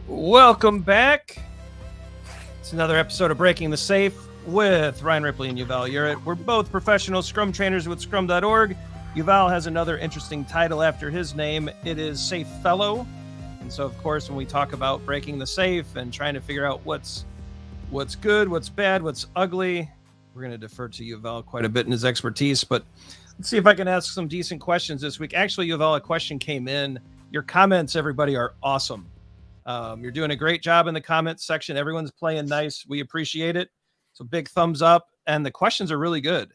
Welcome back. It's another episode of Breaking the Safe with Ryan, Ripley, and Yuval Yeret. We're both professional Scrum trainers with Scrum.org. Yuval has another interesting title after his name. It is Safe Fellow. And so, of course, when we talk about breaking the safe and trying to figure out what's good, what's bad, what's ugly, we're going to defer to Yuval quite a bit in his expertise. But let's see if I can ask some decent questions this week. Actually, Yuval, a question came in. Your comments, everybody, are awesome. You're doing a great job in the comments section. Everyone's playing nice. We appreciate it. So big thumbs up. And the questions are really good.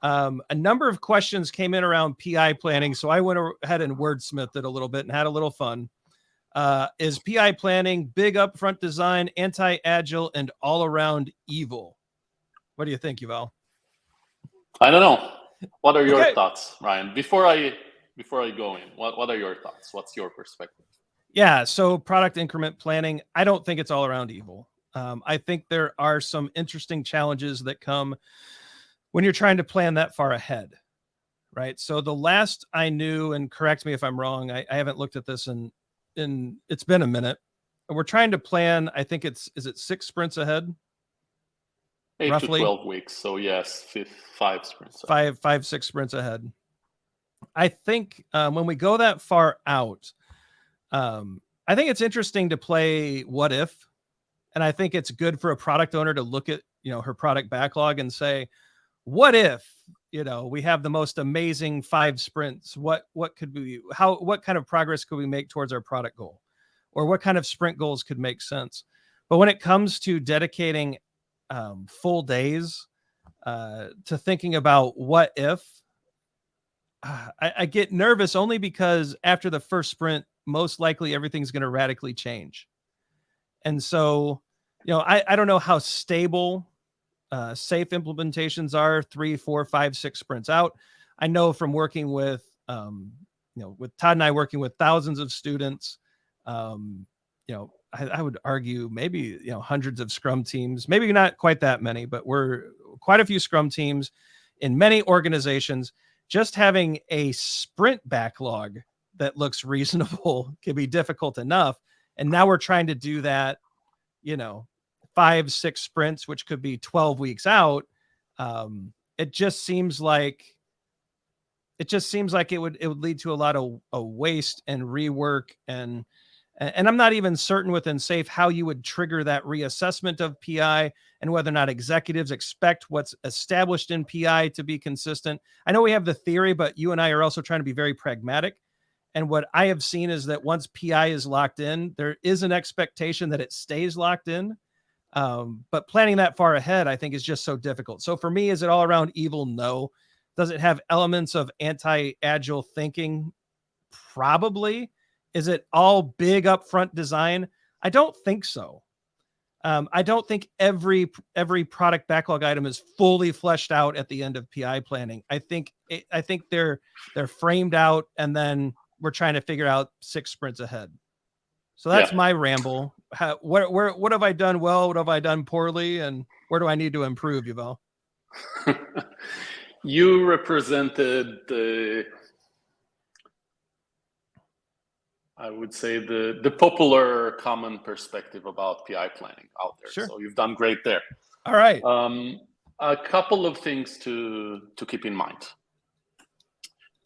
A number of questions came in around PI planning. So I went ahead and wordsmithed it a little bit and had a little fun. Is PI planning big upfront design, anti-agile, and all around evil? What do you think, Yuval? I don't know. What are your thoughts, Ryan? Before I go in, what are your thoughts? What's your perspective? Yeah, so product increment planning, I don't think it's all around evil. I think there are some interesting challenges that come when you're trying to plan that far ahead, right? So the last I knew, and correct me if I'm wrong, I haven't looked at this in it's been a minute. We're trying to plan, I think is it 6 sprints ahead? 8 roughly? to 12 weeks. So yes, 5 sprints. Five, 6 sprints ahead. I think when we go that far out, I think it's interesting to play what if, and I think it's good for a product owner to look at, her product backlog and say, what if, we have the most amazing 5 sprints? What could we, what kind of progress could we make towards our product goal? Or what kind of sprint goals could make sense? But when it comes to dedicating full days to thinking about what if, I get nervous only because after the first sprint, most likely everything's going to radically change. And so, I don't know how stable safe implementations are 3, 4, 5, 6 sprints out. I know from working with, with Todd and I working with thousands of students, I would argue maybe, hundreds of Scrum teams, maybe not quite that many, but we're quite a few Scrum teams in many organizations. Just having a sprint backlog that looks reasonable can be difficult enough. And now we're trying to do that, 5, 6 sprints, which could be 12 weeks out. It just seems like it would lead to a lot of waste and rework. And I'm not even certain within SAFE how you would trigger that reassessment of PI and whether or not executives expect what's established in PI to be consistent. I know we have the theory, but you and I are also trying to be very pragmatic. And what I have seen is that once PI is locked in, there is an expectation that it stays locked in. But planning that far ahead, I think, is just so difficult. So for me, is it all around evil? No. Does it have elements of anti-agile thinking? Probably. Is it all big upfront design? I don't think so. I don't think every product backlog item is fully fleshed out at the end of PI planning. I think they're framed out, and then we're trying to figure out 6 sprints ahead. So that's my ramble. What have I done well? What have I done poorly? And where do I need to improve, Yuval? You represented the popular common perspective about PI planning out there. Sure. So you've done great there. All right. A couple of things to keep in mind.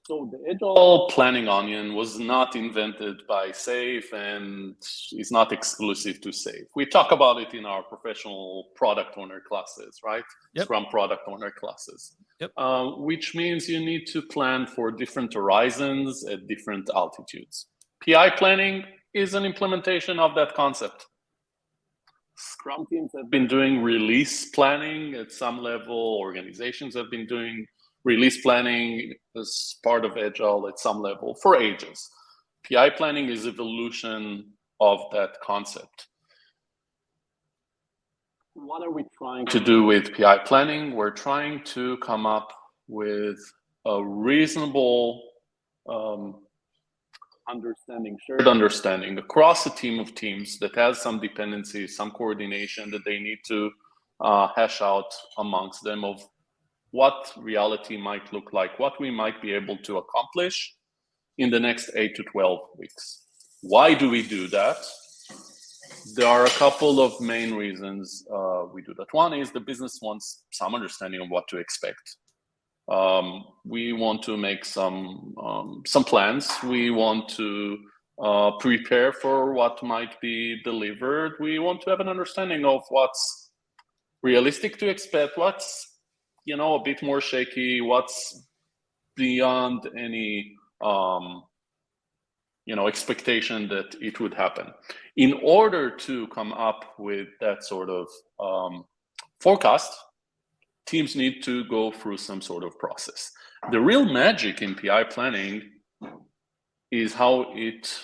So the Agile planning onion was not invented by SAFE and is not exclusive to SAFE. We talk about it in our professional product owner classes, right? Yep. Scrum product owner classes. Yep. Which means you need to plan for different horizons at different altitudes. PI planning is an implementation of that concept. Scrum teams have been doing release planning at some level. Organizations have been doing release planning as part of Agile at some level for ages. PI planning is evolution of that concept. What are we trying to do with PI planning? We're trying to come up with a reasonable shared understanding across a team of teams that has some dependencies, some coordination that they need to hash out amongst them of what reality might look like, what we might be able to accomplish in the next 8 to 12 weeks. Why do we do that? There are a couple of main reasons we do that. One is the business wants some understanding of what to expect. We want to make some plans. We want to prepare for what might be delivered. We want to have an understanding of what's realistic to expect, what's a bit more shaky, what's beyond any expectation that it would happen. In order to come up with that sort of forecast, teams need to go through some sort of process. The real magic in PI planning is how it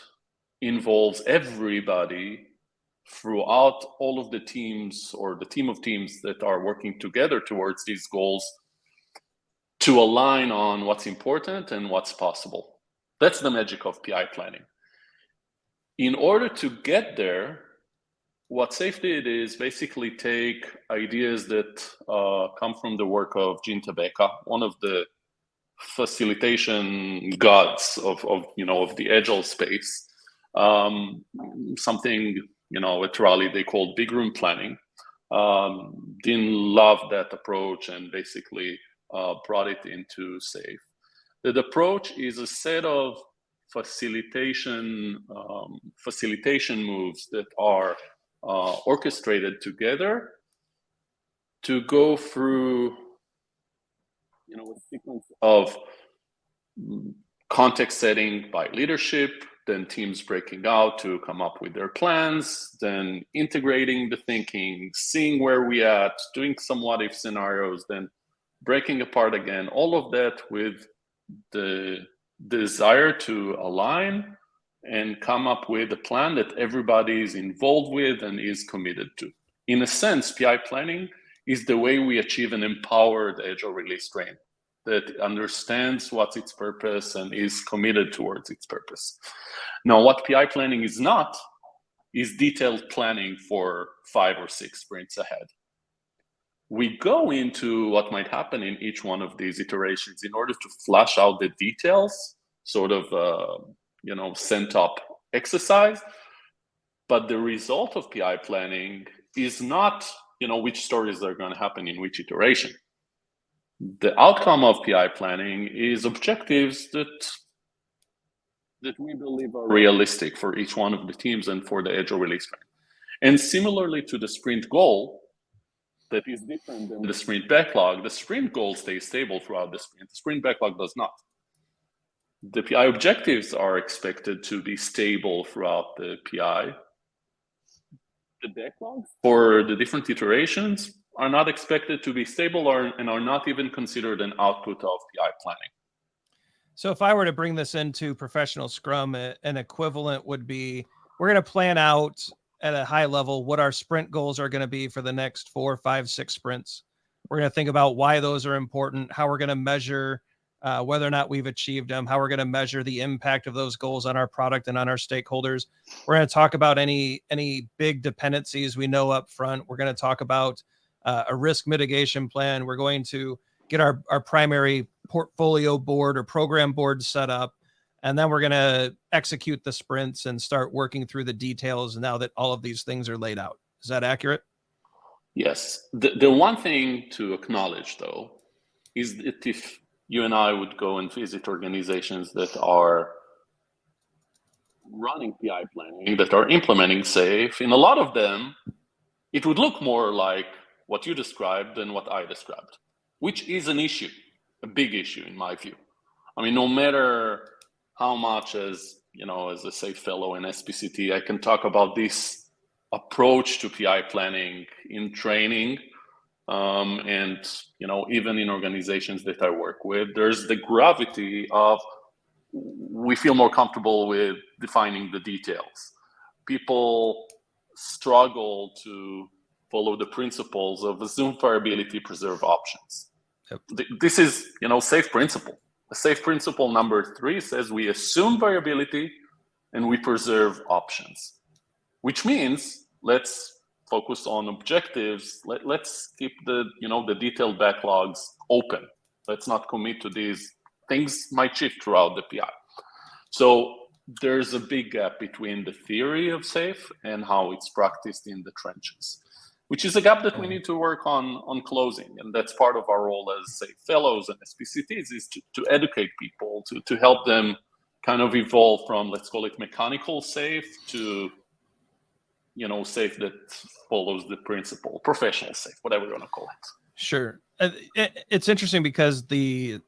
involves everybody throughout all of the teams or the team of teams that are working together towards these goals to align on what's important and what's possible. That's the magic of PI planning. In order to get there, what SAFE did is basically take ideas that come from the work of Gene Tabeka, one of the facilitation gods of the Agile space, something at Raleigh they called big room planning. Dean loved that approach and basically brought it into SAFE. That approach is a set of facilitation moves that are orchestrated together to go through a sequence of context setting by leadership, then teams breaking out to come up with their plans, then integrating the thinking, seeing where we at, doing some what if scenarios, then breaking apart again, all of that with the desire to align and come up with a plan that everybody is involved with and is committed to. In a sense, PI planning is the way we achieve an empowered Agile release train that understands what's its purpose and is committed towards its purpose. Now, what PI planning is not is detailed planning for 5 or 6 sprints ahead. We go into what might happen in each one of these iterations in order to flesh out the details, sort of sent up exercise. But the result of PI planning is not, which stories are going to happen in which iteration. The outcome of PI planning is objectives that we believe are realistic for each one of the teams and for the Agile release train. And similarly to the sprint goal, that is different than the sprint backlog. The sprint goal stays stable throughout the sprint. The sprint backlog does not. The PI objectives are expected to be stable throughout the PI. The backlogs for the different iterations are not expected to be stable and are not even considered an output of PI planning. So if I were to bring this into professional Scrum, an equivalent would be, we're going to plan out at a high level what our sprint goals are going to be for the next 4, 5, 6 sprints. We're going to think about why those are important, how we're going to measure whether or not we've achieved them, how we're going to measure the impact of those goals on our product and on our stakeholders. We're going to talk about any big dependencies we know up front. We're going to talk about a risk mitigation plan. We're going to get our primary portfolio board or program board set up. And then we're going to execute the sprints and start working through the details now that all of these things are laid out. Is that accurate? Yes. The one thing to acknowledge, though, is that if you and I would go and visit organizations that are running PI planning, that are implementing SAFE, in a lot of them, it would look more like what you described than what I described, which is an issue, a big issue in my view. I mean, no matter how much as a SAFE fellow in SPCT, I can talk about this approach to PI planning in training, and even in organizations that I work with, there's the gravity of we feel more comfortable with defining the details. People struggle to follow the principles of assume variability, preserve options. Yep. This is SAFE principle. The SAFE principle number 3 says we assume variability and we preserve options, which means let's focus on objectives. Let's keep the detailed backlogs open. Let's not commit to these. Things might shift throughout the PI. So there's a big gap between the theory of SAFe and how it's practiced in the trenches, which is a gap that we need to work on closing. And that's part of our role as SAFe fellows and SPCTs, is to educate people, to help them kind of evolve from, let's call it mechanical SAFe, to SAFe that follows the principle, professional SAFe, whatever you want to call it. Sure. It's interesting because the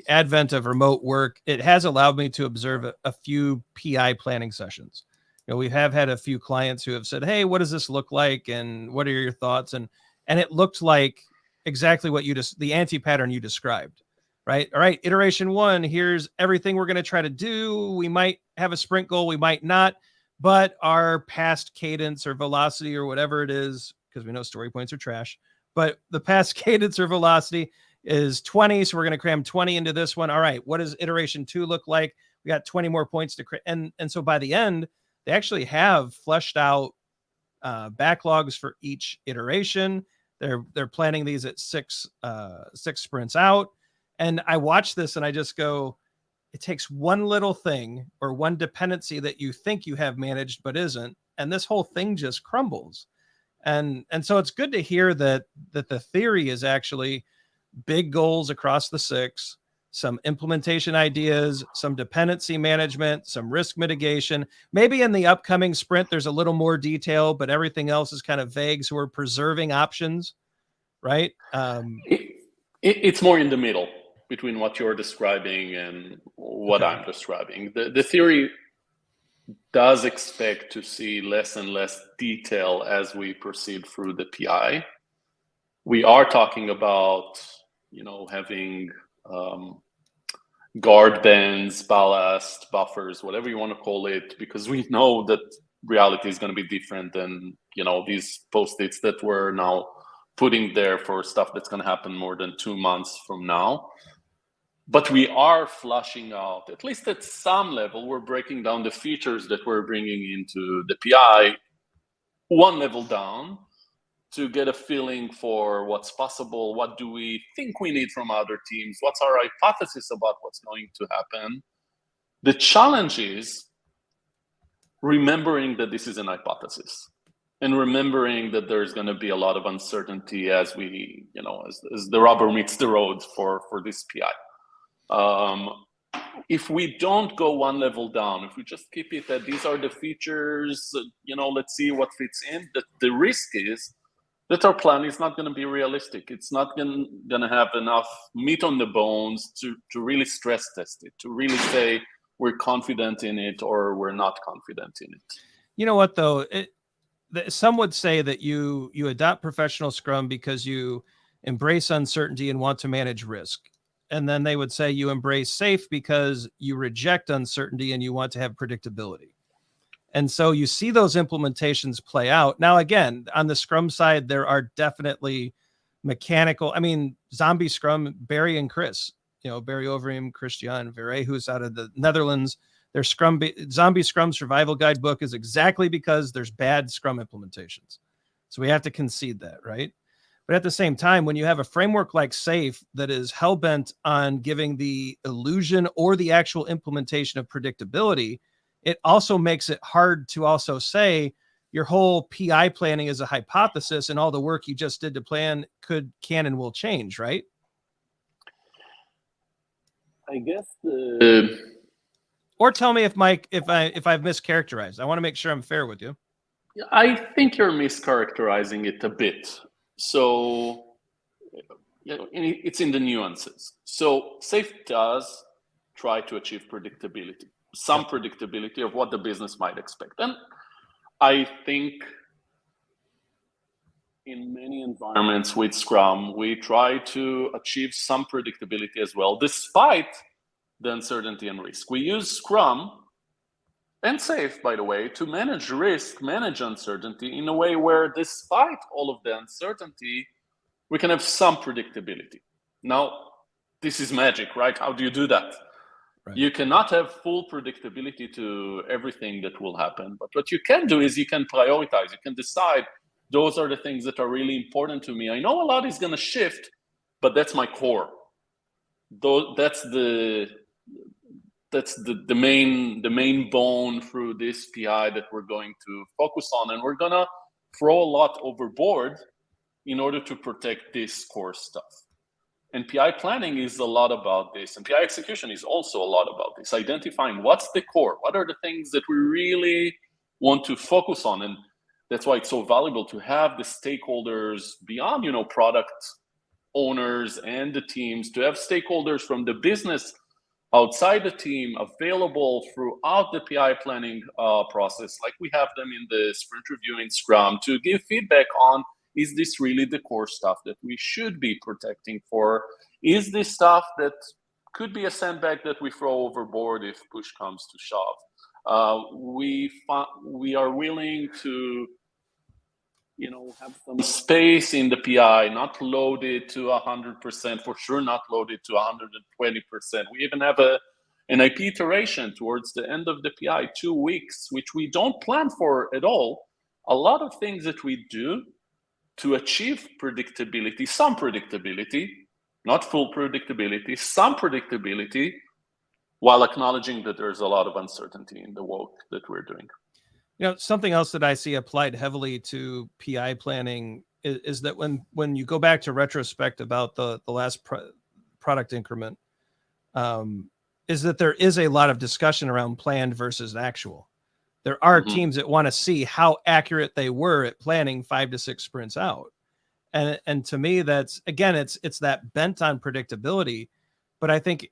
advent of remote work, it has allowed me to observe a few PI planning sessions. We have had a few clients who have said, hey, what does this look like? And what are your thoughts? And it looked like exactly what the anti-pattern you described, right? All right, iteration 1, here's everything we're going to try to do. We might have a sprint goal, we might not, but our past cadence or velocity or whatever it is, because we know story points are trash, but the past cadence or velocity is 20. So we're going to cram 20 into this one. All right, what does iteration 2 look like? We got 20 more points to and so by the end, they actually have fleshed out backlogs for each iteration. They're planning these at six sprints out. And I watch this and I just go, it takes one little thing or one dependency that you think you have managed but isn't, and this whole thing just crumbles. And so it's good to hear that the theory is actually big goals across the 6, some implementation ideas, some dependency management, some risk mitigation. Maybe in the upcoming sprint, there's a little more detail, but everything else is kind of vague. So we're preserving options, right? It's more in the middle between what you're describing and what I'm describing. The theory does expect to see less and less detail as we proceed through the PI. We are talking about, having guard bands, ballast, buffers, whatever you want to call it, because we know that reality is going to be different than, these post-its that we're now putting there for stuff that's going to happen more than 2 months from now. But we are fleshing out, at least at some level, we're breaking down the features that we're bringing into the PI one level down to get a feeling for what's possible. What do we think we need from other teams? What's our hypothesis about what's going to happen? The challenge is remembering that this is an hypothesis and remembering that there's going to be a lot of uncertainty as we, as the rubber meets the road for this PI. If we don't go one level down, if we just keep it that these are the features, let's see what fits in, that the risk is that our plan is not going to be realistic. It's not going to have enough meat on the bones to really stress test it, to really say we're confident in it or we're not confident in it. You know what, though? Some would say that you adopt professional Scrum because you embrace uncertainty and want to manage risk. And then they would say you embrace SAFe because you reject uncertainty and you want to have predictability. And so you see those implementations play out. Now, again, on the Scrum side, there are definitely mechanical. I mean, Zombie Scrum, Barry and Chris, Barry Overeem, Christian Yeret, who's out of the Netherlands, their Zombie Scrum Survival Guide book is exactly because there's bad Scrum implementations. So we have to concede that, right? But at the same time, when you have a framework like SAFe that is hell-bent on giving the illusion or the actual implementation of predictability, it also makes it hard to also say your whole PI planning is a hypothesis and all the work you just did to plan can and will change, right? I guess or tell me if I've mischaracterized. I want to make sure I'm fair with you. I think you're mischaracterizing it a bit. So it's in the nuances. So SAFe does try to achieve predictability, some predictability of what the business might expect. And I think in many environments with Scrum, we try to achieve some predictability as well, despite the uncertainty and risk. We use Scrum and SAFe, by the way, to manage risk, manage uncertainty in a way where, despite all of the uncertainty, we can have some predictability. Now, this is magic, right? How do you do that? Right. You cannot have full predictability to everything that will happen. But what you can do is you can prioritize. You can decide those are the things that are really important to me. I know a lot is going to shift, but that's my core. That's the that's the main bone through this PI that we're going to focus on, and we're gonna throw a lot overboard in order to protect this core stuff. And PI planning is a lot about this, and PI execution is also a lot about this, identifying what's the core, what are the things that we really want to focus on. And that's why it's so valuable to have the stakeholders beyond, product owners and the teams, to have stakeholders from the business outside the team available throughout the PI planning process, like we have them in the sprint review in Scrum, to give feedback on, is this really the core stuff that we should be protecting for? Is this stuff that could be a sandbag that we throw overboard if push comes to shove? We are willing to have some space in the PI, not load it to 100%, for sure not load it to 120%. We even have an IP iteration towards the end of the PI, 2 weeks, which we don't plan for at all. A lot of things that we do to achieve predictability, some predictability, not full predictability, some predictability, while acknowledging that there's a lot of uncertainty in the work that we're doing. Something else that I see applied heavily to PI planning is that when you go back to retrospect about the last product increment, is that there is a lot of discussion around planned versus actual. There are teams that want to see how accurate they were at planning 5 to 6 sprints out. And to me, that's, again, it's that bent on predictability. But I think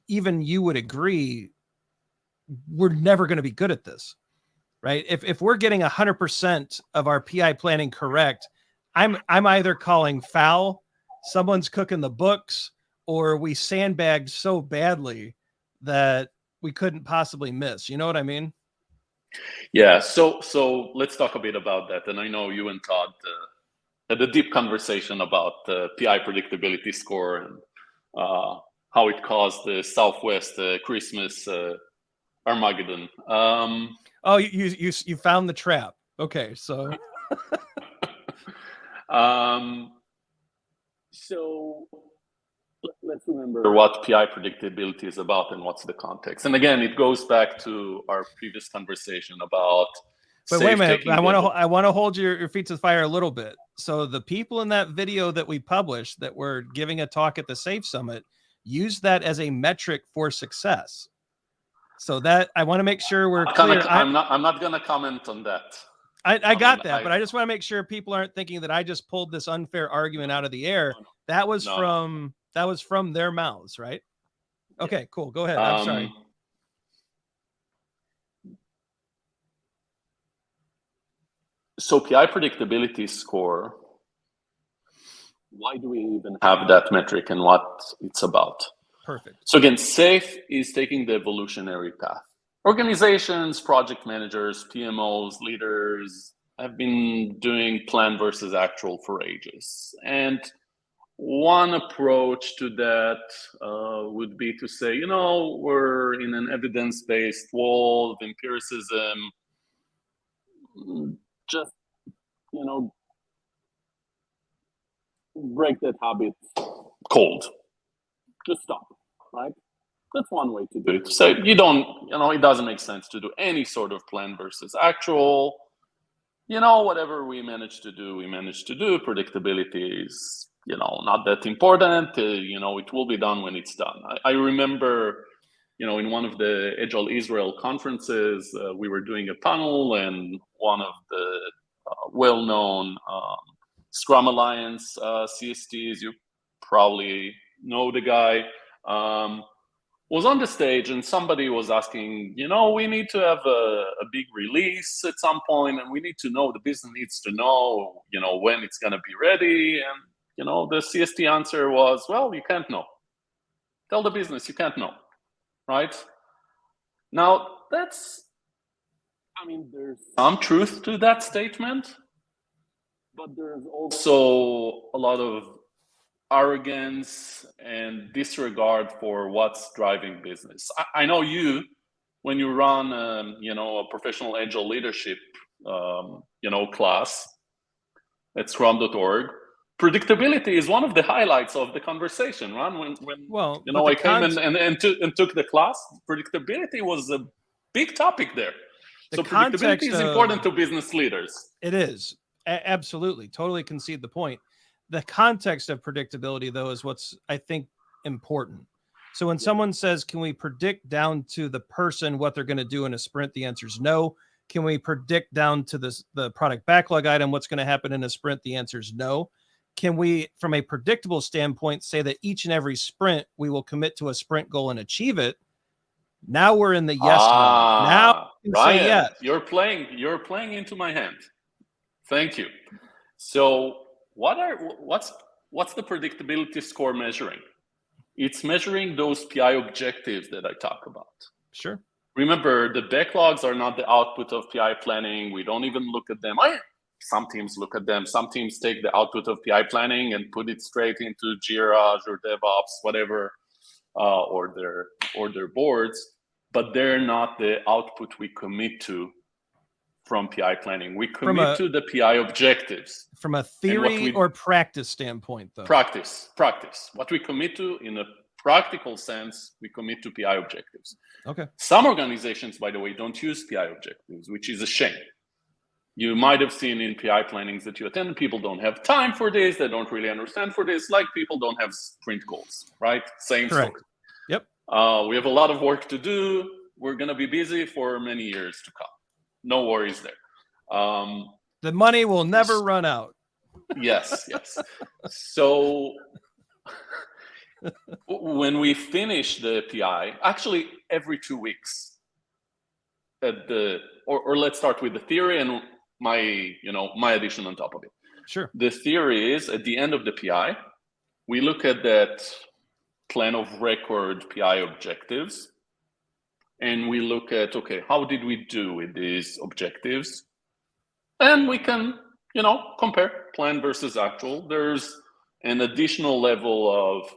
even you would agree, we're never going to be good at this, right? If we're getting 100% of our PI planning correct, I'm either calling foul, someone's cooking the books, or we sandbagged so badly that we couldn't possibly miss. You know what I mean? Yeah, so let's talk a bit about that. And I know you and Todd had a deep conversation about the PI predictability score and how it caused the Southwest Christmas Armageddon. Oh, you found the trap. Okay, so so let's remember what PI predictability is about and what's the context. And again, it goes back to our previous conversation about. But wait a minute, I want to hold your feet to the fire a little bit. So the people in that video that we published that were giving a talk at the SAFE Summit used that as a metric for success. So that I want to make sure we're clear. I'm not going to comment on that. I got that, but I just want to make sure people aren't thinking that I just pulled this unfair argument out of the air. That was from their mouths, right? Okay, cool. Go ahead. I'm sorry. So PI predictability score, why do we even have that metric and what it's about? Perfect. So again, SAFE is taking the evolutionary path. Organizations, project managers, PMOs, leaders have been doing plan versus actual for ages. And one approach to that would be to say, we're in an evidence-based world, empiricism, just, break that habit cold. Just stop, right? That's one way to do it. So it doesn't make sense to do any sort of plan versus actual. Whatever we manage to do, Predictability is, not that important. It will be done when it's done. I remember, in one of the Agile Israel conferences, we were doing a panel, and one of the well-known Scrum Alliance CSTs, you probably know the guy, was on the stage, and somebody was asking, we need to have a big release at some point, and we need to know, the business needs to know, when it's going to be ready. And, the CST answer was, well, you can't know. Tell the business you can't know, right? Now, there's some truth to that statement, but there's also a lot of arrogance and disregard for what's driving business. I know when you run, a professional Agile leadership, class at scrum.org, predictability is one of the highlights of the conversation, Ron. When I came and took the class, predictability was a big topic there. So predictability is important to business leaders. It is. Absolutely. Totally concede the point. The context of predictability, though, is what's, I think, important. So when someone says, can we predict down to the person what they're going to do in a sprint? The answer is no. Can we predict down to the product backlog item what's going to happen in a sprint? The answer is no. Can we, from a predictable standpoint, say that each and every sprint we will commit to a sprint goal and achieve it? Now we're in the yes mode. Now you can say yes. You're playing into my hand. Thank you. So what's the predictability score measuring? It's measuring those PI objectives that I talk about. Sure. Remember, the backlogs are not the output of PI planning. We don't even look at them. Some teams look at them. Some teams take the output of PI planning and put it straight into Jira or DevOps, whatever, or their boards. But they're not the output we commit to from PI planning. We commit to the PI objectives. From a theory or practice standpoint, though? Practice. What we commit to in a practical sense, we commit to PI objectives. Okay. Some organizations, by the way, don't use PI objectives, which is a shame. You might have seen in PI plannings that you attend, people don't have time for this, they don't really understand for this, like people don't have sprint goals, right? Same Correct. story. Yep. We have a lot of work to do. We're going to be busy for many years to come. No worries there. The money will never run out. Yes. So when we finish the PI, actually every 2 weeks, or let's start with the theory and my addition on top of it. Sure. The theory is at the end of the PI, we look at that plan of record PI objectives, and we look at, okay, how did we do with these objectives? And we can, compare plan versus actual. There's an additional level of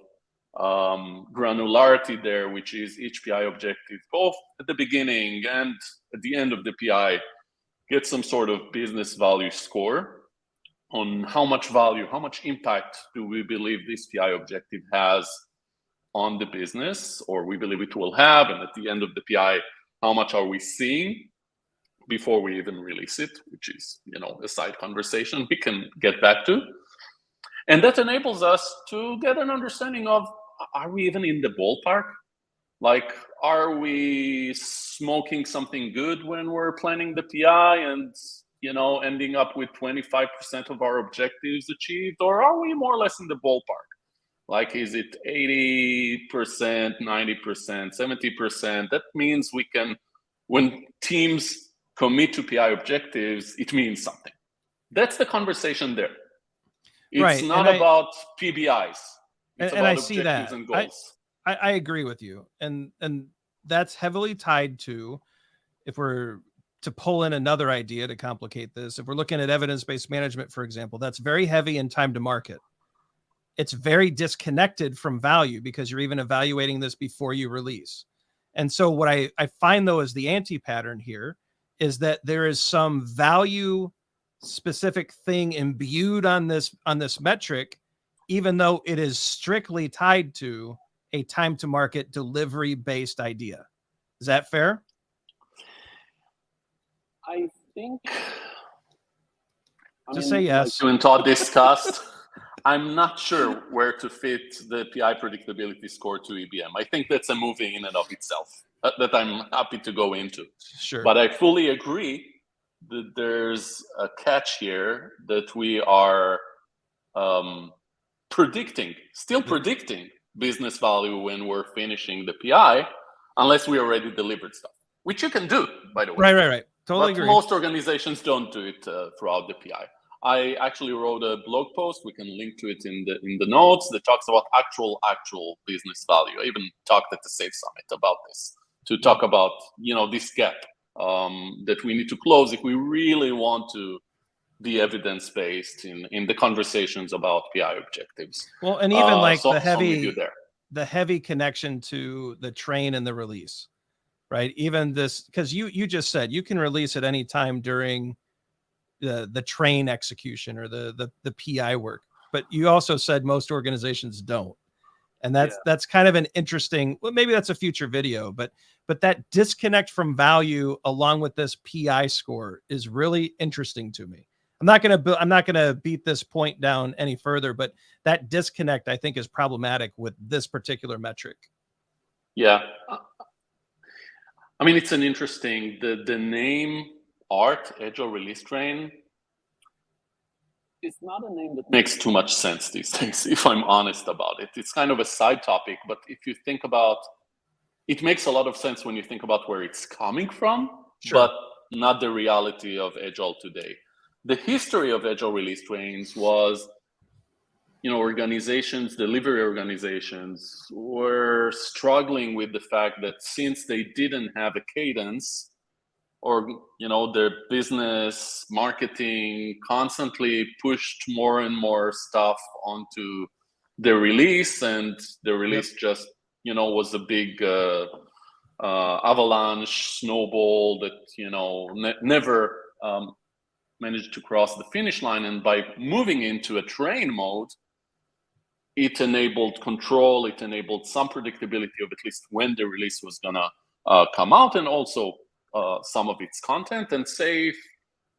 granularity there, which is each PI objective, both at the beginning and at the end of the PI, get some sort of business value score on how much value, how much impact do we believe this PI objective has on the business, or we believe it will have, and at the end of the PI, how much are we seeing before we even release it, which is, a side conversation we can get back to. And that enables us to get an understanding of, are we even in the ballpark? Like, are we smoking something good when we're planning the PI and, ending up with 25% of our objectives achieved? Or are we more or less in the ballpark? Like, is it 80%, 90%, 70%? That means we can, when teams commit to PI objectives, it means something. That's the conversation there. It's not about PBIs. It's about I see objectives that. And goals. I agree with you. And that's heavily tied to, if we're to pull in another idea to complicate this, if we're looking at evidence-based management, for example, that's very heavy in time to market. It's very disconnected from value because you're even evaluating this before you release. And so what I find, though, is the anti-pattern here is that there is some value specific thing imbued on this metric, even though it is strictly tied to a time to market delivery based idea. Is that fair? I think. Just say yes. Like you and Todd discussed. I'm not sure where to fit the PI predictability score to EBM. I think that's a movie in and of itself that I'm happy to go into. Sure. But I fully agree that there's a catch here that we are predicting business value when we're finishing the PI, unless we already delivered stuff, which you can do, by the way. Right. Totally agree. Most organizations don't do it throughout the PI. I actually wrote a blog post. We can link to it in the notes that talks about actual business value. I even talked at the Safe Summit about this to talk about this gap that we need to close if we really want to be evidence-based in the conversations about PI objectives. Well, and even like the heavy connection to the train and the release, right? Even this, because you just said you can release at any time during the train execution or the PI work, but you also said most organizations don't. And that's kind of an interesting, well, maybe that's a future video, but that disconnect from value along with this PI score is really interesting to me. I'm not going to beat this point down any further, but that disconnect I think is problematic with this particular metric. Yeah. I mean, it's an interesting, the name ART, Agile Release Train, it's not a name that makes too much sense these days, if I'm honest about it. It's kind of a side topic, but if you think about, it makes a lot of sense when you think about where it's coming from, Sure. but not the reality of Agile today. The history of Agile Release Trains was, organizations, delivery organizations were struggling with the fact that since they didn't have a cadence, or their business marketing constantly pushed more and more stuff onto the release, and the release just was a big avalanche snowball that never managed to cross the finish line. And by moving into a train mode, it enabled control, it enabled some predictability of at least when the release was gonna come out, and also some of its content. And SAFe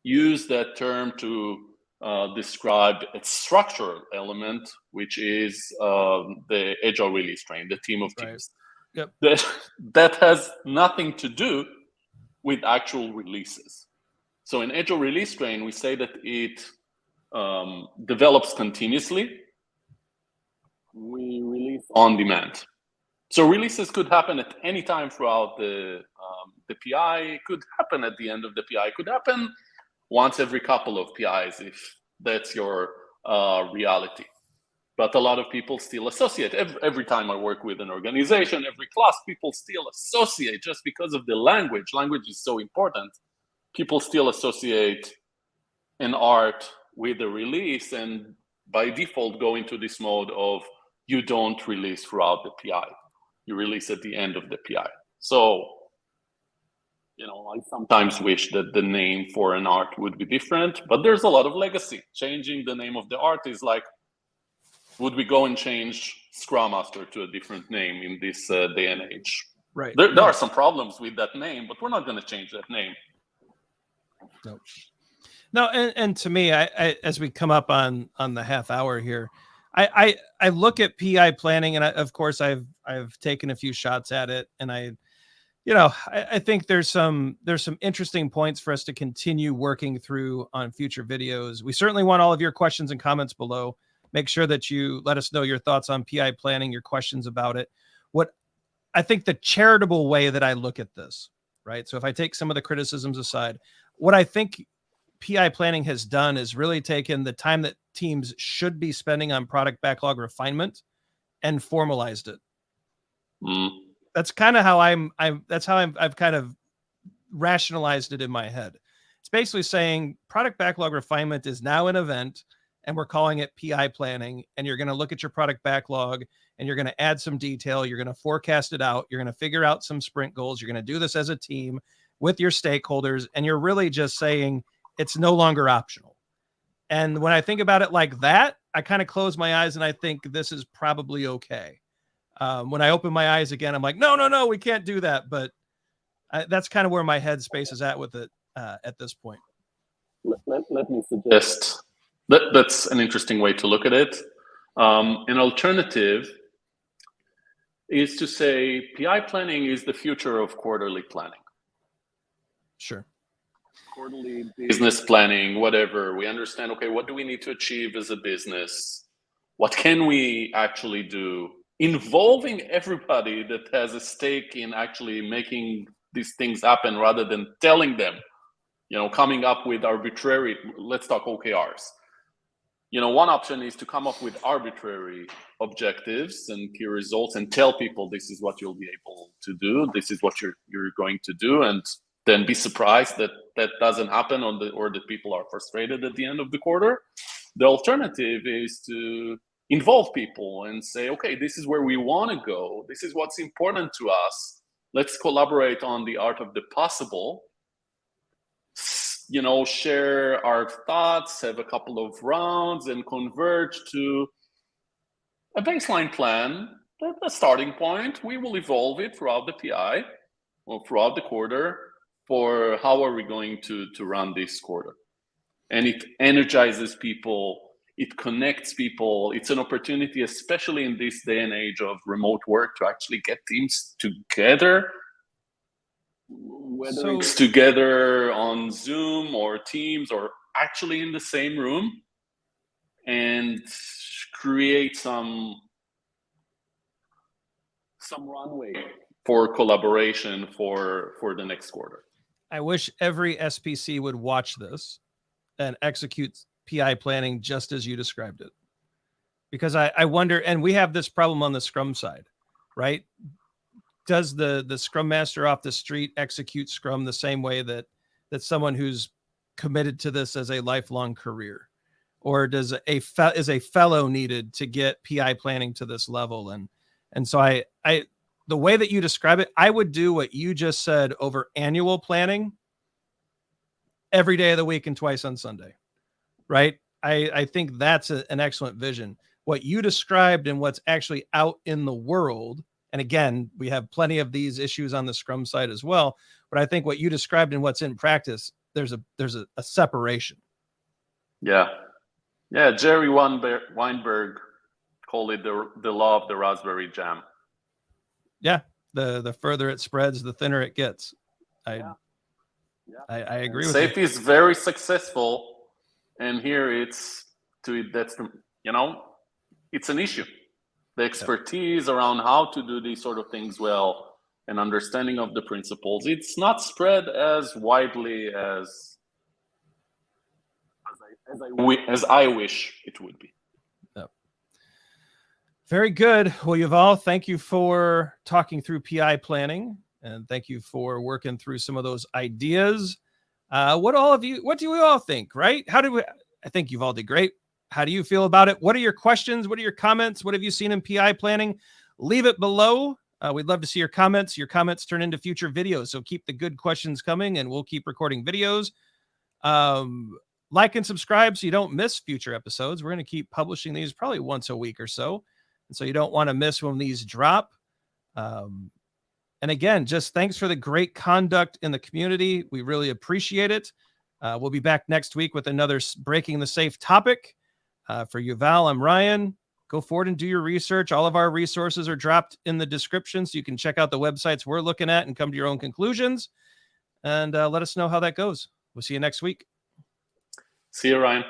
used that term to describe its structural element, which is the Agile Release Train, the team of teams. Yep. That has nothing to do with actual releases. So in Agile Release Train, we say that it develops continuously. We release on demand. So releases could happen at any time throughout the PI. It could happen at the end of the PI. It could happen once every couple of PIs, if that's your reality. But a lot of people still associate. Every time I work with an organization, every class, people still associate, just because of the language. Language is so important. People still associate an art with a release, and by default go into this mode of you don't release throughout the PI. You release at the end of the PI. So, I sometimes wish that the name for an art would be different, but there's a lot of legacy. Changing the name of the art is like, would we go and change Scrum Master to a different name in this day and age? Right. There are some problems with that name, but we're not going to change that name. Nope. No, and to me, I as we come up on the half hour here, I look at PI planning, and of course I've taken a few shots at it, and I think there's some interesting points for us to continue working through on future videos. We certainly want all of your questions and comments below. Make sure that you let us know your thoughts on PI planning, your questions about it. What I think the charitable way that I look at this, right? So if I take some of the criticisms aside, what I think PI planning has done is really taken the time that teams should be spending on product backlog refinement and formalized it. That's kind of how I've kind of rationalized it in my head. It's basically saying product backlog refinement is now an event, and we're calling it PI planning. And you're going to look at your product backlog, and you're going to add some detail. You're going to forecast it out. You're going to figure out some sprint goals. You're going to do this as a team with your stakeholders. And you're really just saying it's no longer optional. And when I think about it like that, I kind of close my eyes and I think this is probably okay. When I open my eyes again, I'm like, no, we can't do that. But that's kind of where my headspace is at with it at this point. Let me suggest that's an interesting way to look at it. An alternative is to say PI planning is the future of quarterly planning. Sure. Quarterly business planning, whatever. We understand, okay, what do we need to achieve as a business? What can we actually do? Involving everybody that has a stake in actually making these things happen, rather than telling them, coming up with arbitrary, let's talk OKRs. One option is to come up with arbitrary objectives and key results and tell people this is what you'll be able to do, this is what you're going to do, and then be surprised that that doesn't happen or that people are frustrated at the end of the quarter. The alternative is to involve people and say, okay, this is where we want to go. This is what's important to us. Let's collaborate on the art of the possible. share our thoughts, have a couple of rounds, and converge to a baseline plan, a starting point. We will evolve it throughout the PI or throughout the quarter for how are we going to run this quarter. And it energizes people, it connects people. It's an opportunity, especially in this day and age of remote work, to actually get teams together, whether it's together on Zoom or Teams or actually in the same room, and create some runway for collaboration for the next quarter. I wish every SPC would watch this and execute PI planning just as you described it. Because I wonder, and we have this problem on the Scrum side, right? Does the Scrum Master off the street execute Scrum the same way that someone who's committed to this as a lifelong career? Or is a fellow needed to get PI planning to this level? And so I the way that you describe it, I would do what you just said over annual planning every day of the week and twice on Sunday, right? I think that's an excellent vision. What you described and what's actually out in the world, and again, we have plenty of these issues on the Scrum side as well, but I think what you described and what's in practice, there's a separation. Yeah. Jerry Weinberg called it the law of the raspberry jam. Yeah, the further it spreads, the thinner it gets. I agree with you. Safety is very successful, and here it's an issue. The expertise around how to do these sort of things well and understanding of the principles, it's not spread as widely as I wish it would be. Yep. Very good. Well, Yuval, thank you for talking through PI planning, and thank you for working through some of those ideas. What do we all think, right? I think Yuval did great. How do you feel about it? What are your questions? What are your comments? What have you seen in PI planning? Leave it below. We'd love to see your comments. Your comments turn into future videos, so keep the good questions coming, and we'll keep recording videos. Like and subscribe so you don't miss future episodes. We're going to keep publishing these probably once a week or so, and so you don't want to miss when these drop. And again, just thanks for the great conduct in the community. We really appreciate it. We'll be back next week with another Breaking the Safe topic. For Yuval, I'm Ryan. Go forward and do your research. All of our resources are dropped in the description, so you can check out the websites we're looking at and come to your own conclusions. And let us know how that goes. We'll see you next week. See you, Ryan.